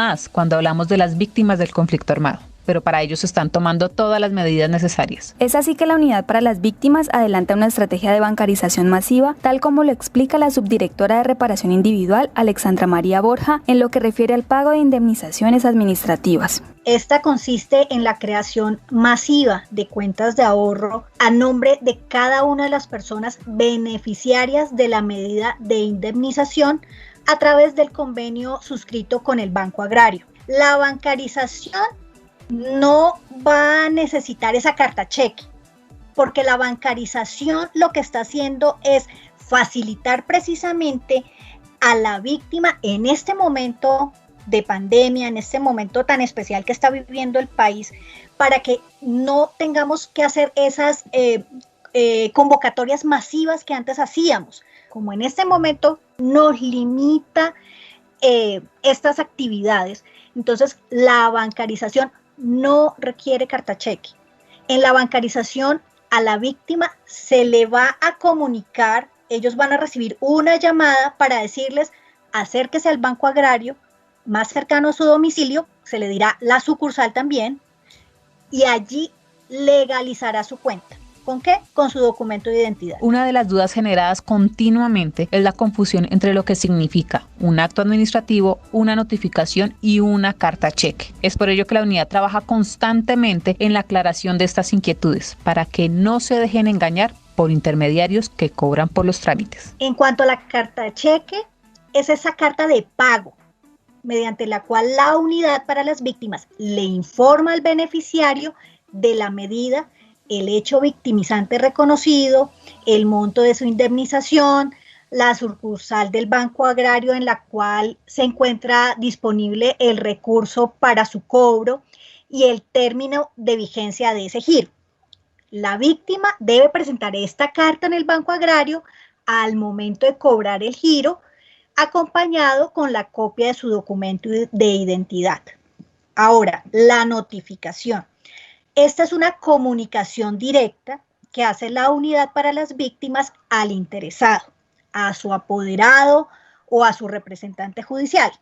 más cuando hablamos de las víctimas del conflicto armado, pero para ello se están tomando todas las medidas necesarias. Es así que la Unidad para las Víctimas adelanta una estrategia de bancarización masiva, tal como lo explica la subdirectora de Reparación Individual, Alexandra María Borja, en lo que refiere al pago de indemnizaciones administrativas. Esta consiste en la creación masiva de cuentas de ahorro a nombre de cada una de las personas beneficiarias de la medida de indemnización a través del convenio suscrito con el Banco Agrario. La bancarización no va a necesitar esa carta cheque, porque la bancarización lo que está haciendo es facilitar precisamente a la víctima en este momento de pandemia, en este momento tan especial que está viviendo el país, para que no tengamos que hacer esas convocatorias masivas que antes hacíamos. Como en este momento nos limita estas actividades, entonces la bancarización no requiere carta cheque. En la bancarización a la víctima se le va a comunicar, ellos van a recibir una llamada para decirles acérquese al Banco Agrario más cercano a su domicilio, se le dirá la sucursal también, y allí legalizará su cuenta. ¿Con qué? Con su documento de identidad. Una de las dudas generadas continuamente es la confusión entre lo que significa un acto administrativo, una notificación y una carta cheque. Es por ello que la unidad trabaja constantemente en la aclaración de estas inquietudes para que no se dejen engañar por intermediarios que cobran por los trámites. En cuanto a la carta cheque, es esa carta de pago mediante la cual la unidad para las víctimas le informa al beneficiario de la medida, el hecho victimizante reconocido, el monto de su indemnización, la sucursal del Banco Agrario en la cual se encuentra disponible el recurso para su cobro y el término de vigencia de ese giro. La víctima debe presentar esta carta en el Banco Agrario al momento de cobrar el giro, acompañado con la copia de su documento de identidad. Ahora, la notificación. Esta es una comunicación directa que hace la unidad para las víctimas al interesado, a su apoderado o a su representante judicial,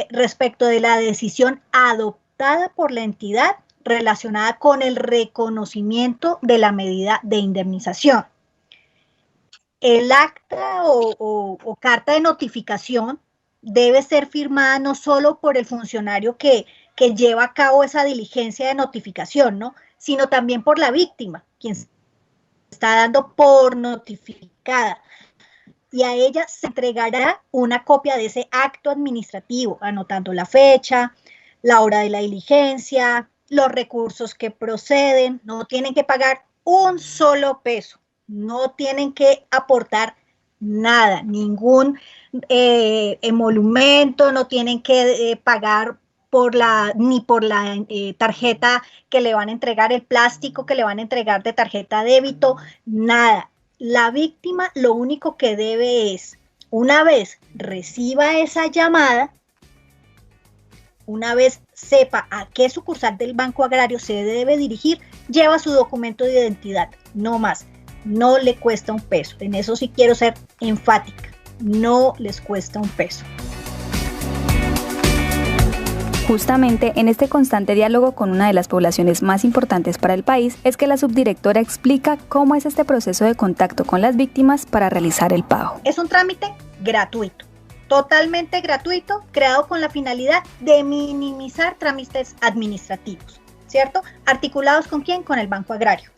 respecto de la decisión adoptada por la entidad relacionada con el reconocimiento de la medida de indemnización. El acta o carta de notificación debe ser firmada no solo por el funcionario que lleva a cabo esa diligencia de notificación, ¿no?, sino también por la víctima, quien está dando por notificada. Y a ella se entregará una copia de ese acto administrativo, anotando la fecha, la hora de la diligencia, los recursos que proceden. No tienen que pagar un solo peso, no tienen que aportar nada, ningún emolumento, no tienen que pagar ni por la tarjeta que le van a entregar, el plástico que le van a entregar de tarjeta débito, nada. La víctima lo único que debe es, una vez reciba esa llamada, una vez sepa a qué sucursal del Banco Agrario se debe dirigir, lleva su documento de identidad, no más. No le cuesta un peso. En eso sí quiero ser enfática. No les cuesta un peso. Justamente en este constante diálogo con una de las poblaciones más importantes para el país es que la subdirectora explica cómo es este proceso de contacto con las víctimas para realizar el pago. Es un trámite gratuito, totalmente gratuito, creado con la finalidad de minimizar trámites administrativos, ¿cierto? ¿Articulados con quién? Con el Banco Agrario.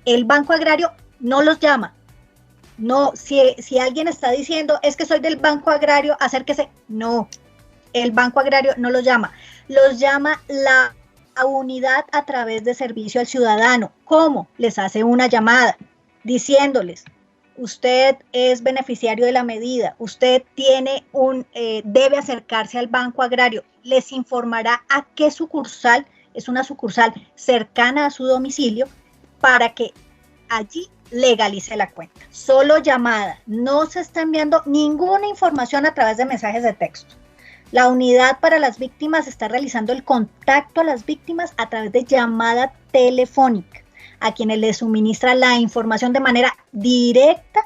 El Banco Agrario no los llama. No, si alguien está diciendo, es que soy del Banco Agrario, acérquese. No, el Banco Agrario no los llama. Los llama la unidad a través de servicio al ciudadano. ¿Cómo? Les hace una llamada diciéndoles, usted es beneficiario de la medida, usted tiene debe acercarse al Banco Agrario. Les informará a qué sucursal, es una sucursal cercana a su domicilio, para que allí legalice la cuenta. Solo llamada, no se está enviando ninguna información a través de mensajes de texto. La unidad para las víctimas está realizando el contacto a las víctimas a través de llamada telefónica, a quienes les suministra la información de manera directa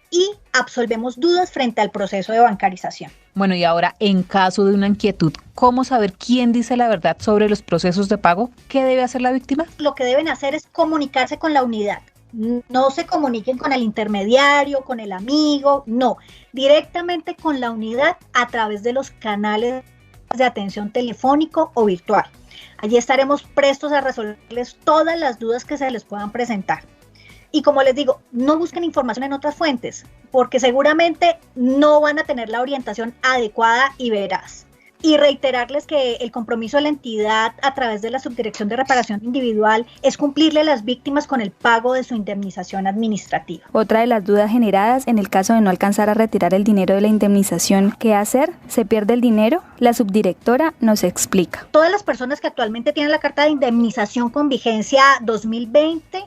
y absolvemos dudas frente al proceso de bancarización. Bueno, y ahora, en caso de una inquietud, ¿cómo saber quién dice la verdad sobre los procesos de pago? ¿Qué debe hacer la víctima? Lo que deben hacer es comunicarse con la unidad. No se comuniquen con el intermediario, con el amigo, no. Directamente con la unidad a través de los canales de atención telefónico o virtual. Allí estaremos prestos a resolverles todas las dudas que se les puedan presentar. Y como les digo, no busquen información en otras fuentes, porque seguramente no van a tener la orientación adecuada y veraz. Y reiterarles que el compromiso de la entidad a través de la Subdirección de Reparación Individual es cumplirle a las víctimas con el pago de su indemnización administrativa. Otra de las dudas generadas en el caso de no alcanzar a retirar el dinero de la indemnización, ¿qué hacer? ¿Se pierde el dinero? La subdirectora nos explica. Todas las personas que actualmente tienen la carta de indemnización con vigencia 2020,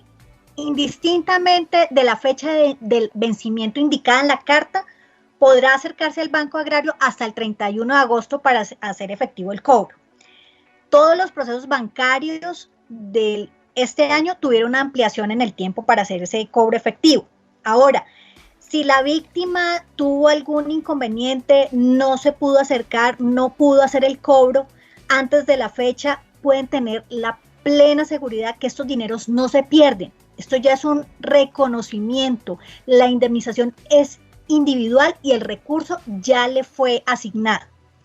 indistintamente de la fecha del vencimiento indicada en la carta, podrá acercarse al Banco Agrario hasta el 31 de agosto para hacer efectivo el cobro. Todos los procesos bancarios de este año tuvieron una ampliación en el tiempo para hacer ese cobro efectivo. Ahora, si la víctima tuvo algún inconveniente, no se pudo acercar, no pudo hacer el cobro antes de la fecha, pueden tener la plena seguridad que estos dineros no se pierden. Esto ya es un reconocimiento. La indemnización es individual y el recurso ya le fue asignado.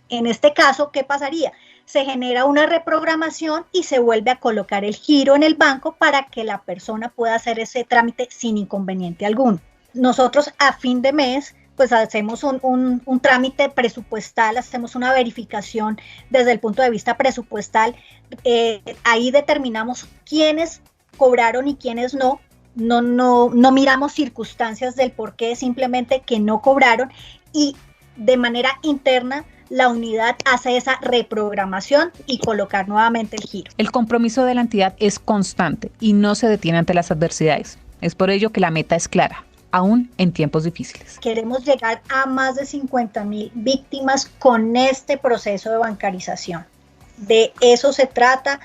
En este caso, ¿qué pasaría? Se genera una reprogramación y se vuelve a colocar el giro en el banco para que la persona pueda hacer ese trámite sin inconveniente alguno. Nosotros a fin de mes pues hacemos un trámite presupuestal, hacemos una verificación desde el punto de vista presupuestal. Ahí determinamos quiénes cobraron y quiénes no. No miramos circunstancias del por qué, simplemente que no cobraron, y de manera interna la unidad hace esa reprogramación y colocar nuevamente el giro. El compromiso de la entidad es constante y no se detiene ante las adversidades. Es por ello que la meta es clara, aún en tiempos difíciles. Queremos llegar a más de 50,000 víctimas con este proceso de bancarización. De eso se trata,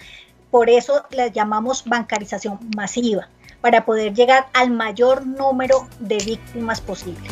por eso le llamamos bancarización masiva, para poder llegar al mayor número de víctimas posible.